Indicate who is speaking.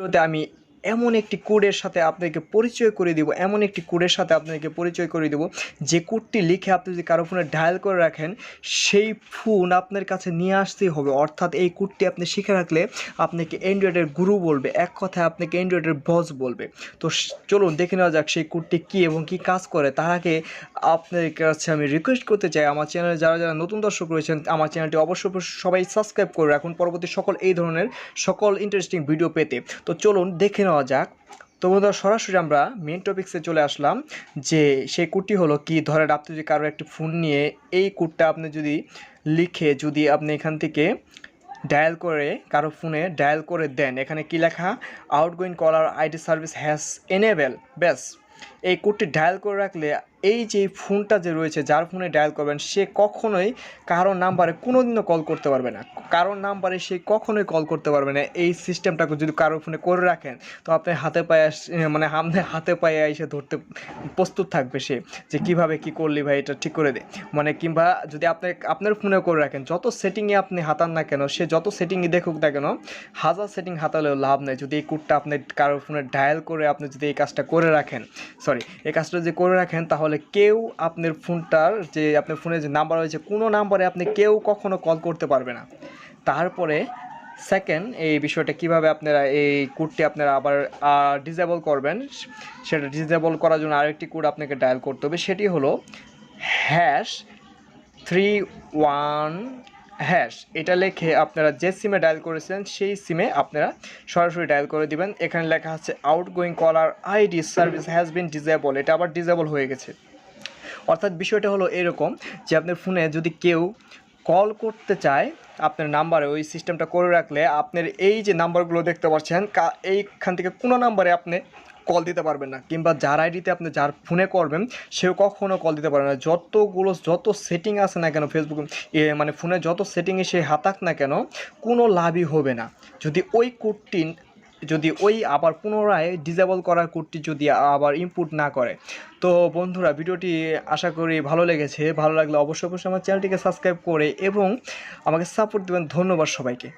Speaker 1: ভিডিওতে আমি এমন একটি কোডের সাথে আপনাকে পরিচয় করে দিব যে কোডটি লিখে আপনি যদি কারো ফোনে ডায়াল করে রাখেন সেই ফোন আপনার কাছে নিয়ে আসতেই হবে। অর্থাৎ এই কোডটি আপনি শিখে রাখলে আপনাকে অ্যান্ড্রয়েডের গুরু বলবে, এক কথায় আপনাকে অ্যান্ড্রয়েডের বস বলবে। তো চলুন দেখে নেওয়া যাক সেই কোডটি কী এবং কী কাজ করে। তার আগে আপনার কাছে আমি রিকোয়েস্ট করতে চাই, আমার চ্যানেলে যারা যারা নতুন দর্শক রয়েছেন আমার চ্যানেলটি অবশ্যই সবাই সাবস্ক্রাইব করে রাখুন পরবর্তী সকল এই ধরনের সকল ইন্টারেস্টিং ভিডিও পেতে। তো চলুন দেখে নেওয়া যাক। তো বন্ধুরা সরাসরি আমরা মেন টপিক্সে চলে আসলাম যে সেই কোডটি হলো কি, ধরেন আপনি যদি কারো একটি ফোন নিয়ে এই কোডটা আপনি যদি লিখে আপনি এখান থেকে ডায়াল করে কারো ফোনে ডায়াল করে দেন, এখানে কি লেখা, outgoing caller ID service has enable, ব্যাস এই কোডটি ডায়াল করে রাখলে এই যে ফোনটা যে রয়েছে যার ফোনে ডায়াল করবেন সে কখনোই কারোর নাম্বারে কোনোদিনও কল করতে পারবে না, কারোর নাম্বারে সে কখনোই কল করতে পারবে না। এই সিস্টেমটাকে যদি কারোর ফোনে করে রাখেন তো আপনার হাতে পায়ে এসে ধরতে প্রস্তুত থাকবে সে, যে কিভাবে কি করলি ভাই এটা ঠিক করে দে, কিংবা যদি আপনার ফোনে করে রাখেন যত সেটিংয়ে আপনি হাতান না কেন, সে যত সেটিংই দেখুক না কেন, হাজার সেটিং হাতালেও লাভ নেই যদি এই কোডটা আপনি কারোর ফোনে ডায়াল করে আপনি যদি এই কাজটা করে রাখেন, এই কাজটা যদি করে রাখেন তাহলে কেউ আপনার ফোনটার যে আপনার ফোনে যে নাম্বার রয়েছে কোনো নাম্বারে আপনি কেউ কখনো কল করতে পারবে না। তারপরে সেকেন্ড এই বিষয়টা কিভাবে আপনারা এই কোডটি আপনারা আবার ডিসেবল করবেন, সেটা ডিসেবল করার জন্য আরেকটি কোড আপনাকে ডায়াল করতে হবে, সেটি হলো #31#। এটা লিখে আপনারা যে সিমে ডায়াল করেছেন সেই সিমে আপনারা সরাসরি ডায়াল করে দিবেন। এখানে লেখা আছে outgoing caller ID service has been disable, এটা আবার ডিসেবল হয়ে গেছে। অর্থাৎ বিষয়টা হলো এরকম যে আপনার ফোনে যদি কেউ কল করতে চায় আপনার নাম্বারে, ওই সিস্টেমটা করে রাখলে আপনার এই যে নাম্বারগুলো দেখতে পাচ্ছেন এইখান থেকে কোনো নাম্বারে আপনি কল দিতে পারবেন না, কিংবা যার আইডিতে আপনি যার ফোনে করবেন সেও কখনও কল দিতে পারবে না। যত সেটিং আছে না কেন ফেসবুক ফোনে যত সেটিংয়ে সে হাতাক না কেন কোনো লাভই হবে না যদি ওই আবার পুনরায় ডিসেবল করার কোডটি যদি আবার ইনপুট না করে। তো বন্ধুরা ভিডিওটি আশা করি ভালো লেগেছে, ভালো লাগলে অবশ্যই আমার চ্যানেলটিকে সাবস্ক্রাইব করে এবং আমাকে সাপোর্ট দেবেন। ধন্যবাদ সবাইকে।